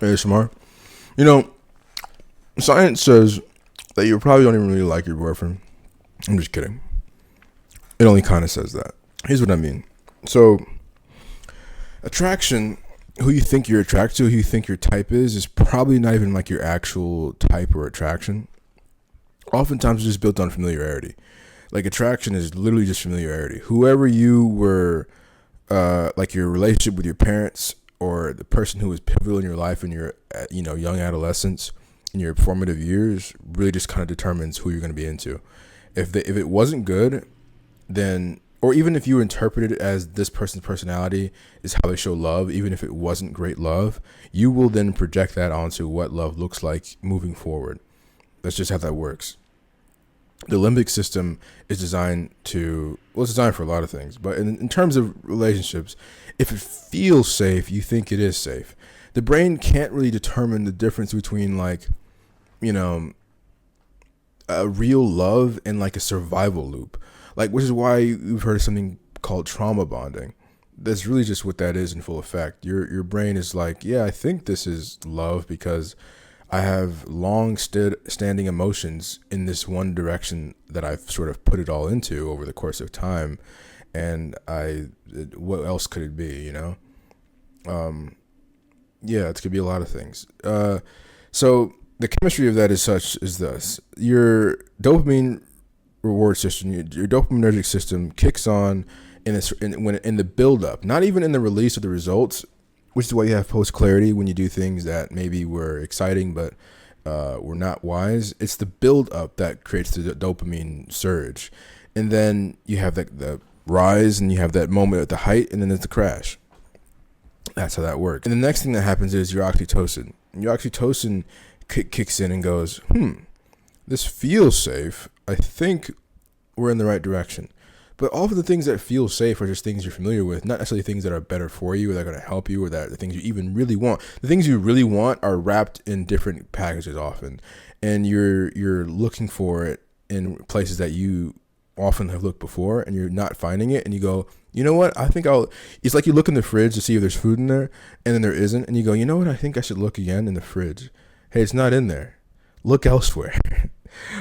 ASMR. You know, science says that you probably don't even really like your boyfriend. I'm just kidding. It only kind of says that. Here's what I mean. So, attraction, who you think you're attracted to, who you think your type is probably not even like your actual type or attraction. Oftentimes, it's just built on familiarity. Like, attraction is literally just familiarity. Whoever you were, like your relationship with your parents or the person who was pivotal in your life in your, young adolescence, in your formative years, really just kind of determines who you're going to be into. If it wasn't good, then, or even if you interpret it as this person's personality is how they show love, even if it wasn't great love, you will then project that onto what love looks like moving forward. That's just how that works. The limbic system is designed it's designed for a lot of things, but in terms of relationships, if it feels safe, you think it is safe. The brain can't really determine the difference between a real love and like a survival loop, which is why you've heard of something called trauma bonding. That's really just what that is in full effect. Your brain is like, yeah, I think this is love because I have standing emotions in this one direction that I've sort of put it all into over the course of time. And what else could it be, Yeah, it could be a lot of things. So the chemistry of that is this. Your dopamine reward system, your dopaminergic system kicks on in the build-up, not even in the release of the results, which is why you have post-clarity when you do things that maybe were exciting but were not wise. It's the build-up that creates the dopamine surge. And then you have the rise, and you have that moment at the height, and then there's the crash. That's how that works. And the next thing that happens is your oxytocin. Your oxytocin kicks in and goes, this feels safe. I think we're in the right direction. But all of the things that feel safe are just things you're familiar with, not necessarily things that are better for you or that are going to help you or that are the things you even really want. The things you really want are wrapped in different packages often, and you're looking for it in places that you often have looked before, and you're not finding it, and you go, you know what, it's like you look in the fridge to see if there's food in there, and then there isn't, and you go, you know what, I think I should look again in the fridge. Hey, it's not in there. Look elsewhere.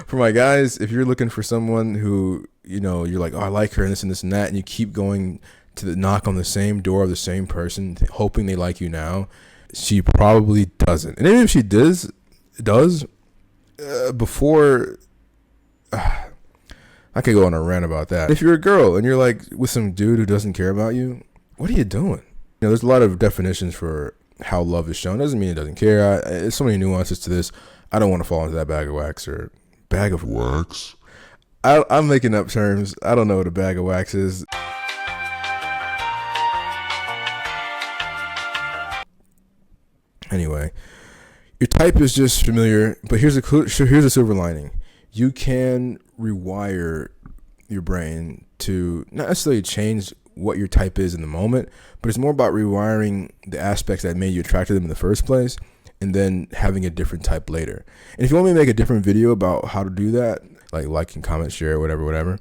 For my guys, if you're looking for someone who, you're like, oh, I like her and this and that, and you keep going to knock on the same door of the same person, hoping they like you now, she probably doesn't. And even if she does, before, I could go on a rant about that. If you're a girl and you're like with some dude who doesn't care about you, what are you doing? There's a lot of definitions for how love is shown. Doesn't mean it doesn't care. There's so many nuances to this. I don't want to fall into that bag of wax. I'm making up terms. I don't know what a bag of wax is. Anyway, your type is just familiar, but here's a silver lining. You can rewire your brain to not necessarily change what your type is in the moment, but it's more about rewiring the aspects that made you attracted to them in the first place, and then having a different type later. And if you want me to make a different video about how to do that, like and comment, share, whatever.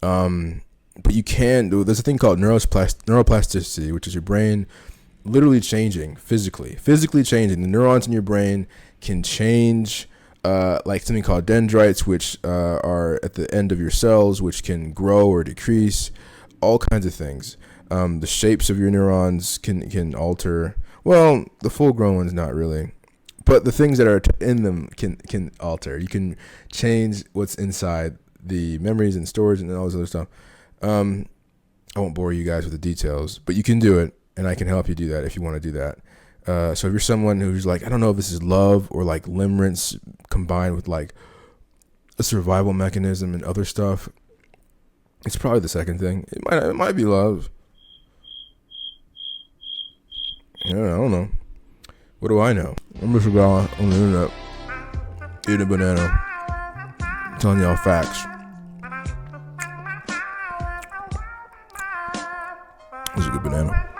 But you can do. There's a thing called neuroplasticity, which is your brain literally changing physically changing. The neurons in your brain can change, like something called dendrites, which are at the end of your cells, which can grow or decrease. All kinds of things. The shapes of your neurons can alter. Well, the full-grown ones not really, but the things that are in them can alter. You can change what's inside the memories and storage and all this other stuff. I won't bore you guys with the details, but you can do it, and I can help you do that if you want to do that. So if you're someone who's like, I don't know if this is love or like limerence combined with like a survival mechanism and other stuff, it's probably the second thing. It might be love. Yeah, I don't know. What do I know? I'm just a guy on the internet eating a banana, telling y'all facts. This is a good banana.